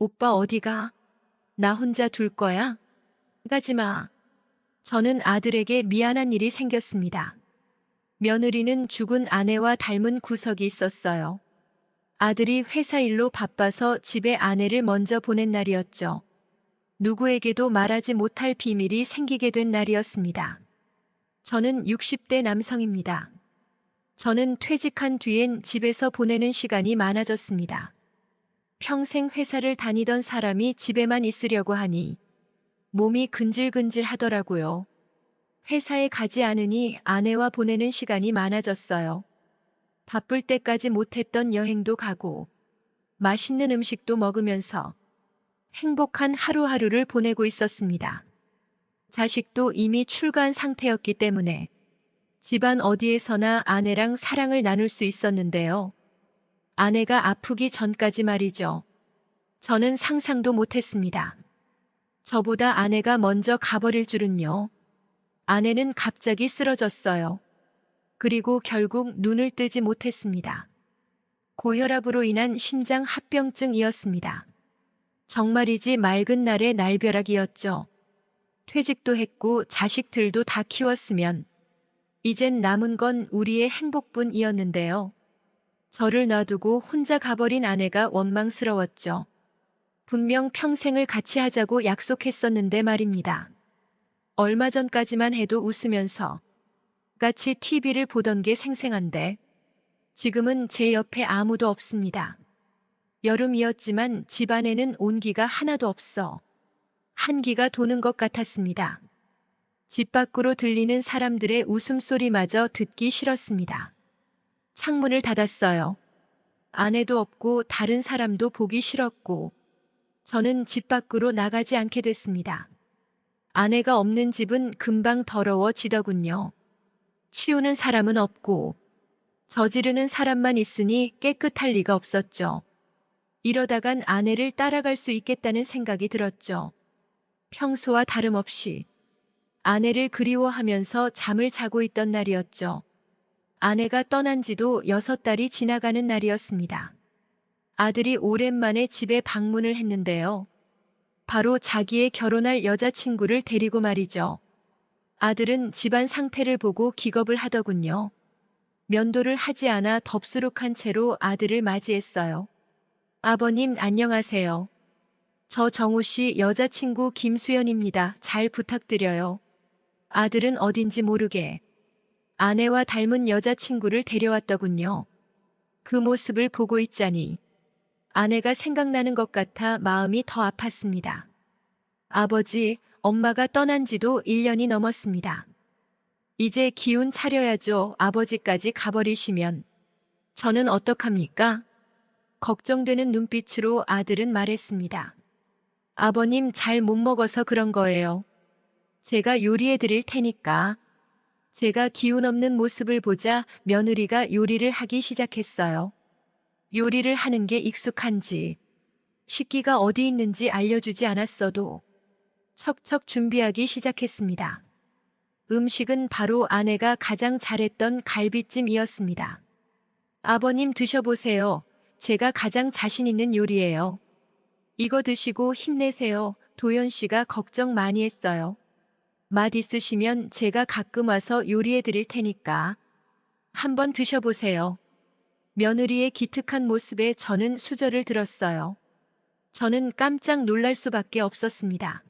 오빠 어디가? 나 혼자 둘 거야? 가지 마. 저는 아들에게 미안한 일이 생겼습니다. 며느리는 죽은 아내와 닮은 구석이 있었어요. 아들이 회사 일로 바빠서 집에 아내를 먼저 보낸 날이었죠. 누구에게도 말하지 못할 비밀이 생기게 된 날이었습니다. 저는 60대 남성입니다. 저는 퇴직한 뒤엔 집에서 보내는 시간이 많아졌습니다. 평생 회사를 다니던 사람이 집에만 있으려고 하니 몸이 근질근질 하더라고요. 회사에 가지 않으니 아내와 보내는 시간이 많아졌어요. 바쁠 때까지 못했던 여행도 가고 맛있는 음식도 먹으면서 행복한 하루하루를 보내고 있었습니다. 자식도 이미 출가한 상태였기 때문에 집안 어디에서나 아내랑 사랑을 나눌 수 있었는데요. 아내가 아프기 전까지 말이죠. 저는 상상도 못했습니다. 저보다 아내가 먼저 가버릴 줄은요. 아내는 갑자기 쓰러졌어요. 그리고 결국 눈을 뜨지 못했습니다. 고혈압으로 인한 심장 합병증이었습니다. 정말이지 맑은 날의 날벼락이었죠. 퇴직도 했고 자식들도 다 키웠으면 이젠 남은 건 우리의 행복뿐이었는데요. 저를 놔두고 혼자 가버린 아내가 원망스러웠죠. 분명 평생을 같이 하자고 약속했었는데 말입니다. 얼마 전까지만 해도 웃으면서 같이 TV를 보던 게 생생한데 지금은 제 옆에 아무도 없습니다. 여름이었지만 집안에는 온기가 하나도 없어 한기가 도는 것 같았습니다. 집 밖으로 들리는 사람들의 웃음소리마저 듣기 싫었습니다. 창문을 닫았어요. 아내도 없고 다른 사람도 보기 싫었고 저는 집 밖으로 나가지 않게 됐습니다. 아내가 없는 집은 금방 더러워지더군요. 치우는 사람은 없고 저지르는 사람만 있으니 깨끗할 리가 없었죠. 이러다간 아내를 따라갈 수 있겠다는 생각이 들었죠. 평소와 다름없이 아내를 그리워하면서 잠을 자고 있던 날이었죠. 아내가 떠난 지도 6달이 지나가는 날이었습니다. 아들이 오랜만에 집에 방문을 했는데요. 바로 자기의 결혼할 여자친구를 데리고 말이죠. 아들은 집안 상태를 보고 기겁을 하더군요. 면도를 하지 않아 덥수룩한 채로 아들을 맞이했어요. 아버님 안녕하세요. 저 정우 씨 여자친구 김수연입니다. 잘 부탁드려요. 아들은 어딘지 모르게 아내와 닮은 여자친구를 데려왔더군요. 그 모습을 보고 있자니 아내가 생각나는 것 같아 마음이 더 아팠습니다. 아버지, 엄마가 떠난 지도 1년이 넘었습니다. 이제 기운 차려야죠. 아버지까지 가버리시면 저는 어떡합니까? 걱정되는 눈빛으로 아들은 말했습니다. 아버님 잘 못 먹어서 그런 거예요. 제가 요리해 드릴 테니까. 제가 기운 없는 모습을 보자 며느리가 요리를 하기 시작했어요. 요리를 하는 게 익숙한지 식기가 어디 있는지 알려주지 않았어도 척척 준비하기 시작했습니다. 음식은 바로 아내가 가장 잘했던 갈비찜이었습니다. 아버님 드셔보세요. 제가 가장 자신 있는 요리예요. 이거 드시고 힘내세요. 도연 씨가 걱정 많이 했어요. 맛 있으시면 제가 가끔 와서 요리해 드릴 테니까 한번 드셔보세요. 며느리의 기특한 모습에 저는 수저를 들었어요. 저는 깜짝 놀랄 수밖에 없었습니다.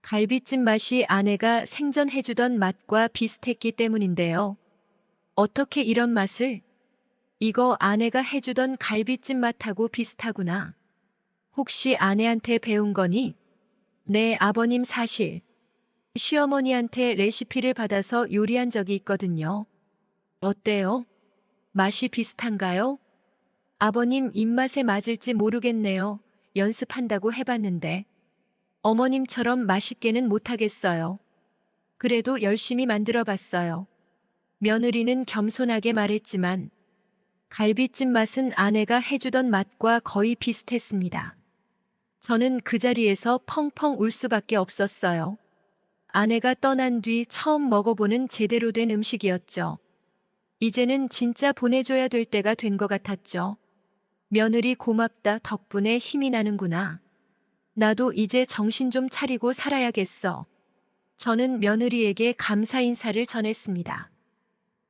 갈비찜 맛이 아내가 생전해주던 맛과 비슷했기 때문인데요. 어떻게 이런 맛을? 이거 아내가 해주던 갈비찜 맛하고 비슷하구나. 혹시 아내한테 배운 거니? 네, 아버님 사실 시어머니한테 레시피를 받아서 요리한 적이 있거든요. 어때요? 맛이 비슷한가요? 아버님 입맛에 맞을지 모르겠네요. 연습한다고 해봤는데 어머님처럼 맛있게는 못하겠어요. 그래도 열심히 만들어봤어요. 며느리는 겸손하게 말했지만 갈비찜 맛은 아내가 해주던 맛과 거의 비슷했습니다. 저는 그 자리에서 펑펑 울 수밖에 없었어요. 아내가 떠난 뒤 처음 먹어보는 제대로 된 음식이었죠. 이제는 진짜 보내줘야 될 때가 된 것 같았죠. 며느리 고맙다 덕분에 힘이 나는구나. 나도 이제 정신 좀 차리고 살아야겠어. 저는 며느리에게 감사 인사를 전했습니다.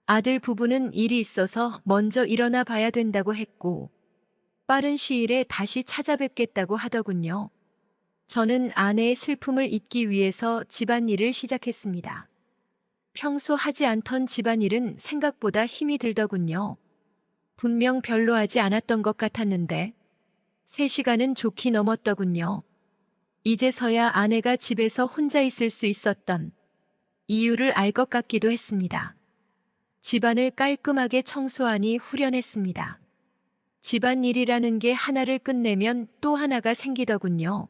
아들 부부는 일이 있어서 먼저 일어나 봐야 된다고 했고, 빠른 시일에 다시 찾아뵙겠다고 하더군요. 저는 아내의 슬픔을 잊기 위해서 집안일을 시작했습니다. 평소 하지 않던 집안일은 생각보다 힘이 들더군요. 분명 별로 하지 않았던 것 같았는데 3시간은 좋게 넘었더군요. 이제서야 아내가 집에서 혼자 있을 수 있었던 이유를 알 것 같기도 했습니다. 집안을 깔끔하게 청소하니 후련했습니다. 집안일이라는 게 하나를 끝내면 또 하나가 생기더군요.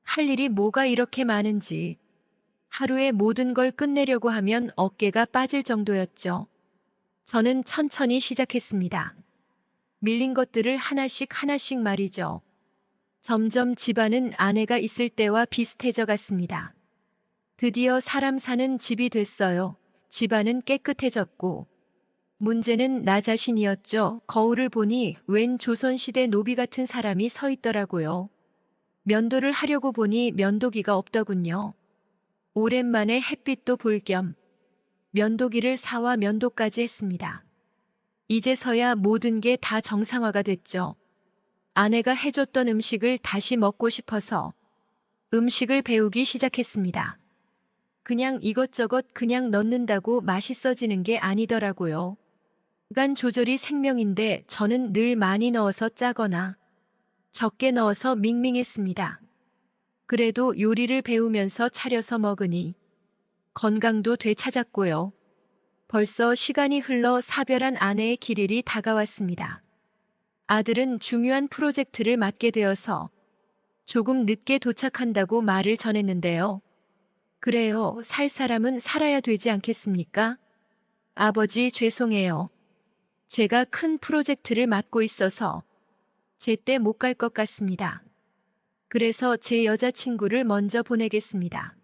할 일이 뭐가 이렇게 많은지 하루에 모든 걸 끝내려고 하면 어깨가 빠질 정도였죠. 저는 천천히 시작했습니다. 밀린 것들을 하나씩 하나씩 말이죠. 점점 집안은 아내가 있을 때와 비슷해져 갔습니다. 드디어 사람 사는 집이 됐어요. 집안은 깨끗해졌고, 문제는 나 자신이었죠. 거울을 보니 웬 조선시대 노비 같은 사람이 서 있더라고요. 면도를 하려고 보니 면도기가 없더군요. 오랜만에 햇빛도 볼 겸 면도기를 사와 면도까지 했습니다. 이제서야 모든 게 다 정상화가 됐죠. 아내가 해줬던 음식을 다시 먹고 싶어서 음식을 배우기 시작했습니다. 그냥 이것저것 그냥 넣는다고 맛있어지는 게 아니더라고요. 간 조절이 생명인데 저는 늘 많이 넣어서 짜거나 적게 넣어서 밍밍했습니다. 그래도 요리를 배우면서 차려서 먹으니 건강도 되찾았고요. 벌써 시간이 흘러 사별한 아내의 길일이 다가왔습니다. 아들은 중요한 프로젝트를 맡게 되어서 조금 늦게 도착한다고 말을 전했는데요. 그래요, 살 사람은 살아야 되지 않겠습니까? 아버지 죄송해요. 제가 큰 프로젝트를 맡고 있어서 제때 못 갈 것 같습니다. 그래서 제 여자친구를 먼저 보내겠습니다.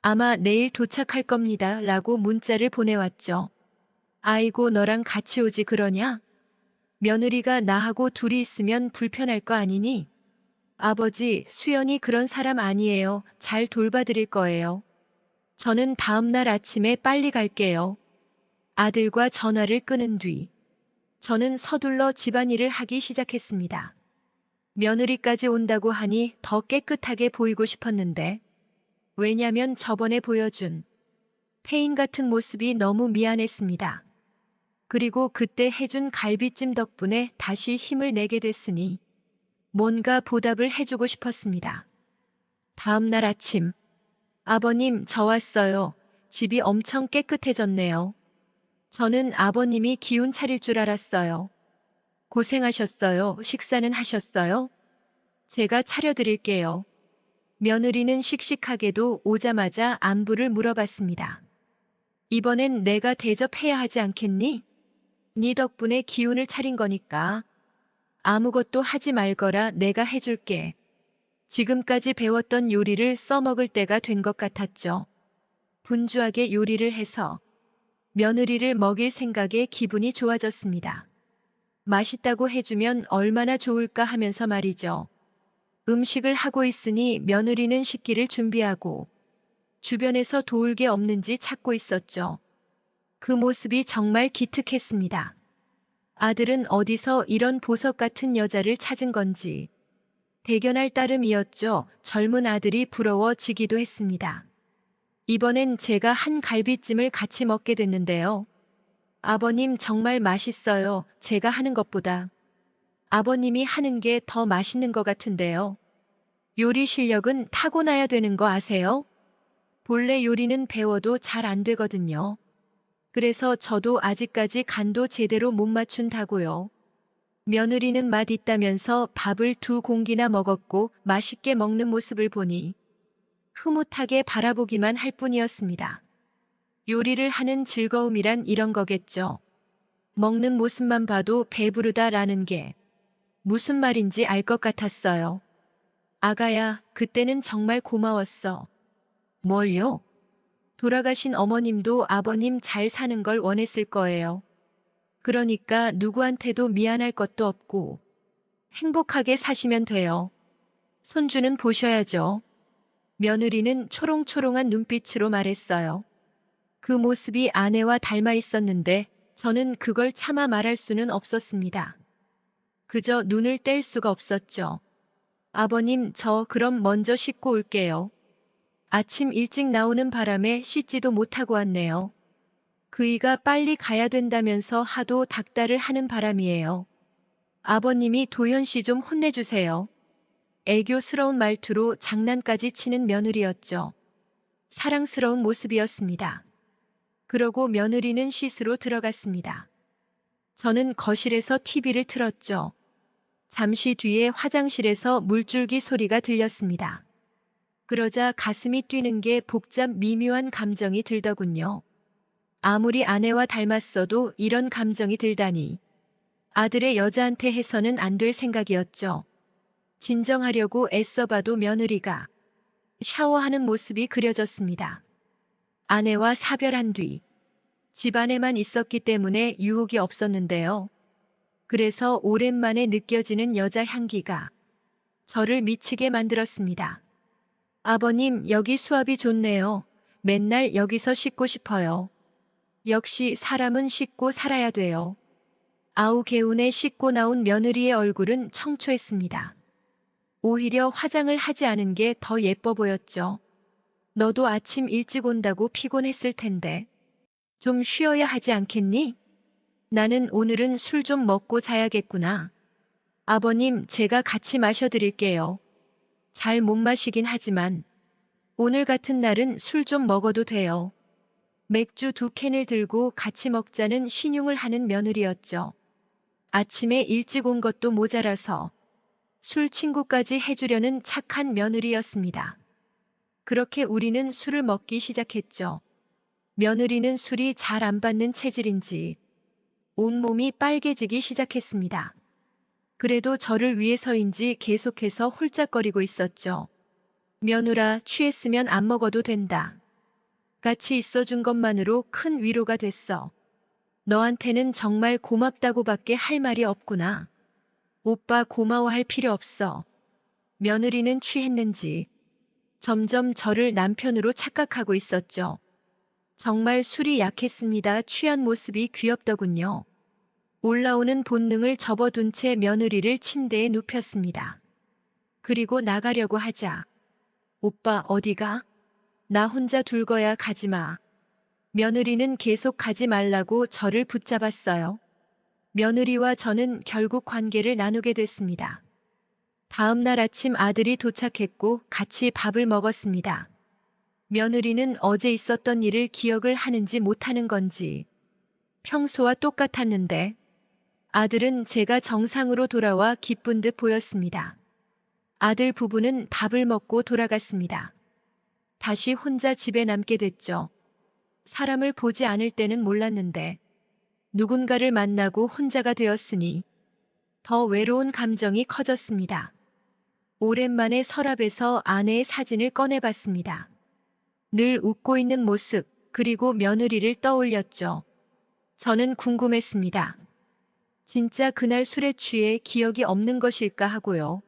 아마 내일 도착할 겁니다. 라고 문자를 보내왔죠. 아이고 너랑 같이 오지 그러냐? 며느리가 나하고 둘이 있으면 불편할 거 아니니? 아버지, 수연이 그런 사람 아니에요. 잘 돌봐드릴 거예요. 저는 다음날 아침에 빨리 갈게요. 아들과 전화를 끊은 뒤 저는 서둘러 집안일을 하기 시작했습니다. 며느리까지 온다고 하니 더 깨끗하게 보이고 싶었는데 왜냐면 저번에 보여준 페인 같은 모습이 너무 미안했습니다. 그리고 그때 해준 갈비찜 덕분에 다시 힘을 내게 됐으니 뭔가 보답을 해주고 싶었습니다. 다음 날 아침, 아버님 저 왔어요. 집이 엄청 깨끗해졌네요. 저는 아버님이 기운 차릴 줄 알았어요. 고생하셨어요. 식사는 하셨어요? 제가 차려드릴게요. 며느리는 씩씩하게도 오자마자 안부를 물어봤습니다. 이번엔 내가 대접해야 하지 않겠니? 네 덕분에 기운을 차린 거니까. 아무것도 하지 말거라 내가 해줄게. 지금까지 배웠던 요리를 써먹을 때가 된 것 같았죠. 분주하게 요리를 해서 며느리를 먹일 생각에 기분이 좋아졌습니다. 맛있다고 해주면 얼마나 좋을까 하면서 말이죠. 음식을 하고 있으니 며느리는 식기를 준비하고 주변에서 도울 게 없는지 찾고 있었죠. 그 모습이 정말 기특했습니다. 아들은 어디서 이런 보석 같은 여자를 찾은 건지 대견할 따름이었죠. 젊은 아들이 부러워지기도 했습니다. 이번엔 제가 한 갈비찜을 같이 먹게 됐는데요. 아버님 정말 맛있어요. 제가 하는 것보다. 아버님이 하는 게 더 맛있는 것 같은데요. 요리 실력은 타고나야 되는 거 아세요? 본래 요리는 배워도 잘 안 되거든요. 그래서 저도 아직까지 간도 제대로 못 맞춘다고요. 며느리는 맛 있다면서 밥을 2공기나 먹었고 맛있게 먹는 모습을 보니 흐뭇하게 바라보기만 할 뿐이었습니다. 요리를 하는 즐거움이란 이런 거겠죠. 먹는 모습만 봐도 배부르다라는 게 무슨 말인지 알 것 같았어요. 아가야, 그때는 정말 고마웠어. 뭘요? 돌아가신 어머님도 아버님 잘 사는 걸 원했을 거예요. 그러니까 누구한테도 미안할 것도 없고 행복하게 사시면 돼요. 손주는 보셔야죠. 며느리는 초롱초롱한 눈빛으로 말했어요. 그 모습이 아내와 닮아 있었는데 저는 그걸 차마 말할 수는 없었습니다. 그저 눈을 뗄 수가 없었죠. 아버님, 저 그럼 먼저 씻고 올게요. 아침 일찍 나오는 바람에 씻지도 못하고 왔네요. 그이가 빨리 가야 된다면서 하도 닥달을 하는 바람이에요. 아버님이 도현 씨 좀 혼내주세요. 애교스러운 말투로 장난까지 치는 며느리였죠. 사랑스러운 모습이었습니다. 그러고 며느리는 씻으러 들어갔습니다. 저는 거실에서 TV를 틀었죠. 잠시 뒤에 화장실에서 물줄기 소리가 들렸습니다. 그러자 가슴이 뛰는 게 복잡 미묘한 감정이 들더군요. 아무리 아내와 닮았어도 이런 감정이 들다니. 아들의 여자한테 해서는 안 될 생각이었죠. 진정하려고 애써봐도 며느리가 샤워하는 모습이 그려졌습니다. 아내와 사별한 뒤 집안에만 있었기 때문에 유혹이 없었는데요. 그래서 오랜만에 느껴지는 여자 향기가 저를 미치게 만들었습니다. 아버님, 여기 수압이 좋네요. 맨날 여기서 씻고 싶어요. 역시 사람은 씻고 살아야 돼요. 아우 개운에 씻고 나온 며느리의 얼굴은 청초했습니다. 오히려 화장을 하지 않은 게 더 예뻐 보였죠. 너도 아침 일찍 온다고 피곤했을 텐데. 좀 쉬어야 하지 않겠니? 나는 오늘은 술 좀 먹고 자야겠구나. 아버님, 제가 같이 마셔드릴게요. 잘 못 마시긴 하지만 오늘 같은 날은 술 좀 먹어도 돼요. 맥주 2캔을 들고 같이 먹자는 신용을 하는 며느리였죠. 아침에 일찍 온 것도 모자라서 술 친구까지 해주려는 착한 며느리였습니다. 그렇게 우리는 술을 먹기 시작했죠. 며느리는 술이 잘 안 받는 체질인지 온몸이 빨개지기 시작했습니다. 그래도 저를 위해서인지 계속해서 홀짝거리고 있었죠. 며느라, 취했으면 안 먹어도 된다. 같이 있어준 것만으로 큰 위로가 됐어. 너한테는 정말 고맙다고밖에 할 말이 없구나. 오빠 고마워할 필요 없어. 며느리는 취했는지 점점 저를 남편으로 착각하고 있었죠. 정말 술이 약했습니다. 취한 모습이 귀엽더군요. 올라오는 본능을 접어둔 채 며느리를 침대에 눕혔습니다. 그리고 나가려고 하자. 오빠 어디가? 나 혼자 둘 거야. 가지마. 며느리는 계속 가지 말라고 저를 붙잡았어요. 며느리와 저는 결국 관계를 나누게 됐습니다. 다음 날 아침 아들이 도착했고 같이 밥을 먹었습니다. 며느리는 어제 있었던 일을 기억을 하는지 못하는 건지 평소와 똑같았는데 아들은 제가 정상으로 돌아와 기쁜 듯 보였습니다. 아들 부부는 밥을 먹고 돌아갔습니다. 다시 혼자 집에 남게 됐죠. 사람을 보지 않을 때는 몰랐는데 누군가를 만나고 혼자가 되었으니 더 외로운 감정이 커졌습니다. 오랜만에 서랍에서 아내의 사진을 꺼내봤습니다. 늘 웃고 있는 모습, 그리고 며느리를 떠올렸죠. 저는 궁금했습니다. 진짜 그날 술에 취해 기억이 없는 것일까 하고요.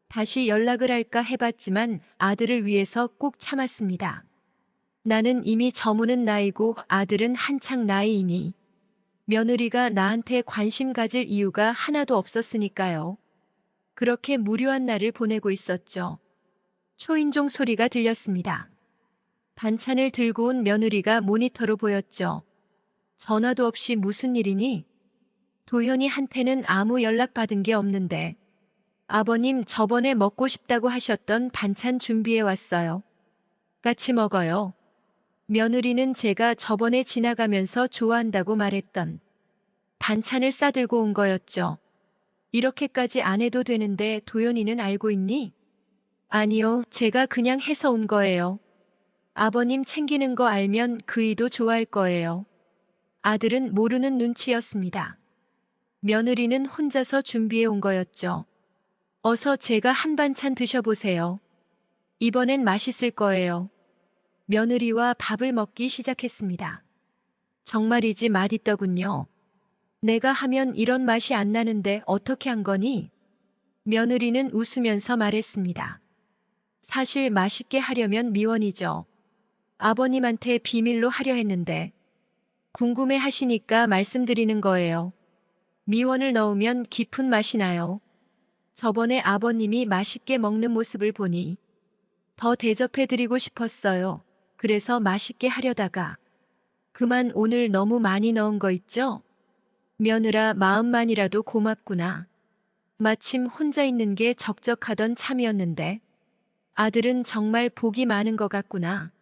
다시 연락을 할까 해봤지만 아들을 위해서 꾹 참았습니다. 나는 이미 저무는 나이고 아들은 한창 나이이니 며느리가 나한테 관심 가질 이유가 하나도 없었으니까요. 그렇게 무료한 날을 보내고 있었죠. 초인종 소리가 들렸습니다. 반찬을 들고 온 며느리가 모니터로 보였죠. 전화도 없이 무슨 일이니? 도현이한테는 아무 연락 받은 게 없는데. 아버님, 저번에 먹고 싶다고 하셨던 반찬 준비해 왔어요. 같이 먹어요. 며느리는 제가 저번에 지나가면서 좋아한다고 말했던 반찬을 싸들고 온 거였죠. 이렇게까지 안 해도 되는데 도연이는 알고 있니? 아니요, 제가 그냥 해서 온 거예요. 아버님 챙기는 거 알면 그이도 좋아할 거예요. 아들은 모르는 눈치였습니다. 며느리는 혼자서 준비해 온 거였죠. 어서 제가 한 반찬 드셔보세요. 이번엔 맛있을 거예요. 며느리와 밥을 먹기 시작했습니다. 정말이지 맛있더군요. 내가 하면 이런 맛이 안 나는데 어떻게 한 거니? 며느리는 웃으면서 말했습니다. 사실 맛있게 하려면 미원이죠. 아버님한테 비밀로 하려 했는데 궁금해 하시니까 말씀드리는 거예요. 미원을 넣으면 깊은 맛이 나요. 저번에 아버님이 맛있게 먹는 모습을 보니 더 대접해드리고 싶었어요. 그래서 맛있게 하려다가 그만 오늘 너무 많이 넣은 거 있죠? 며느라 마음만이라도 고맙구나. 마침 혼자 있는 게 적적하던 참이었는데 아들은 정말 복이 많은 것 같구나.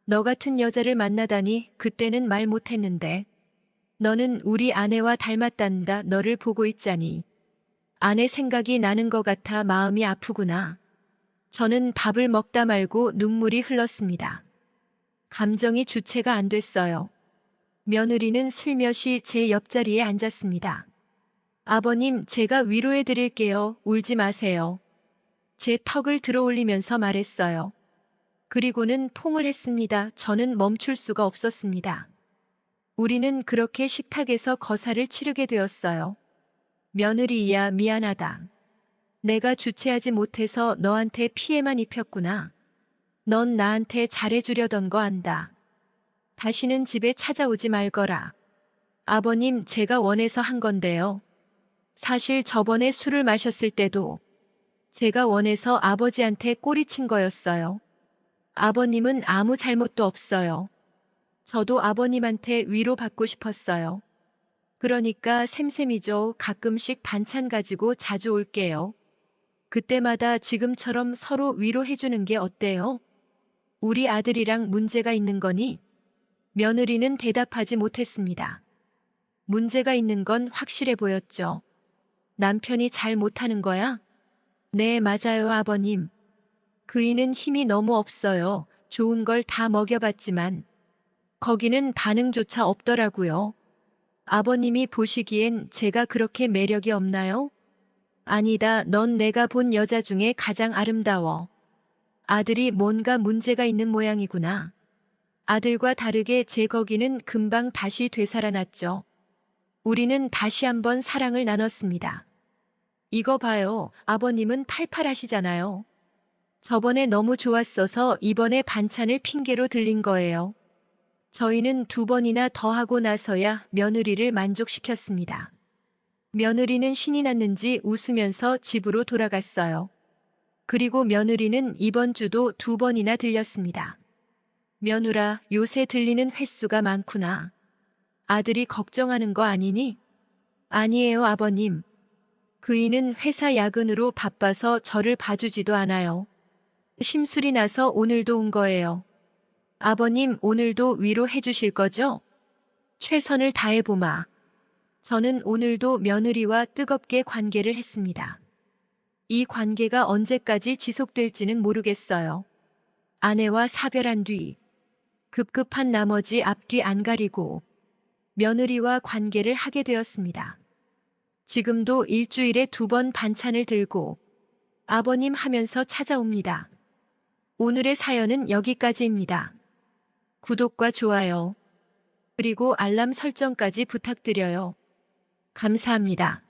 너 같은 여자를 만나다니 그때는 말 못했는데 너는 우리 아내와 닮았단다. 너를 보고 있자니 아내 생각이 나는 것 같아 마음이 아프구나. 저는 밥을 먹다 말고 눈물이 흘렀습니다. 감정이 주체가 안 됐어요. 며느리는 슬며시 제 옆자리에 앉았습니다. 아버님, 제가 위로해 드릴게요. 울지 마세요. 제 턱을 들어올리면서 말했어요. 그리고는 포옹을 했습니다. 저는 멈출 수가 없었습니다. 우리는 그렇게 식탁에서 거사를 치르게 되었어요. 며느리야, 미안하다. 내가 주체하지 못해서 너한테 피해만 입혔구나. 넌 나한테 잘해주려던 거 안다. 다시는 집에 찾아오지 말거라. 아버님, 제가 원해서 한 건데요. 사실 저번에 술을 마셨을 때도 제가 원해서 아버지한테 꼬리친 거였어요. 아버님은 아무 잘못도 없어요. 저도 아버님한테 위로받고 싶었어요. 그러니까 샘샘이죠. 가끔씩 반찬 가지고 자주 올게요. 그때마다 지금처럼 서로 위로해주는 게 어때요? 우리 아들이랑 문제가 있는 거니? 며느리는 대답하지 못했습니다. 문제가 있는 건 확실해 보였죠. 남편이 잘 못하는 거야? 네, 맞아요, 아버님. 그이는 힘이 너무 없어요. 좋은 걸 다 먹여봤지만 거기는 반응조차 없더라고요. 아버님이 보시기엔 제가 그렇게 매력이 없나요? 아니다, 넌 내가 본 여자 중에 가장 아름다워. 아들이 뭔가 문제가 있는 모양이구나. 아들과 다르게 제 거기는 금방 다시 되살아났죠. 우리는 다시 한번 사랑을 나눴습니다. 이거 봐요. 아버님은 팔팔하시잖아요. 저번에 너무 좋았어서 이번에 반찬을 핑계로 들린 거예요. 저희는 2번이나 더 하고 나서야 며느리를 만족시켰습니다. 며느리는 신이 났는지 웃으면서 집으로 돌아갔어요. 그리고 며느리는 이번 주도 2번이나 들렸습니다. 며느라, 요새 들리는 횟수가 많구나. 아들이 걱정하는 거 아니니? 아니에요, 아버님. 그이는 회사 야근으로 바빠서 저를 봐주지도 않아요. 심술이 나서 오늘도 온 거예요. 아버님, 오늘도 위로해 주실 거죠? 최선을 다해보마. 저는 오늘도 며느리와 뜨겁게 관계를 했습니다. 이 관계가 언제까지 지속될지는 모르겠어요. 아내와 사별한 뒤 급급한 나머지 앞뒤 안 가리고 며느리와 관계를 하게 되었습니다. 지금도 일주일에 2번 반찬을 들고 아버님 하면서 찾아옵니다. 오늘의 사연은 여기까지입니다. 구독과 좋아요, 그리고 알람 설정까지 부탁드려요. 감사합니다.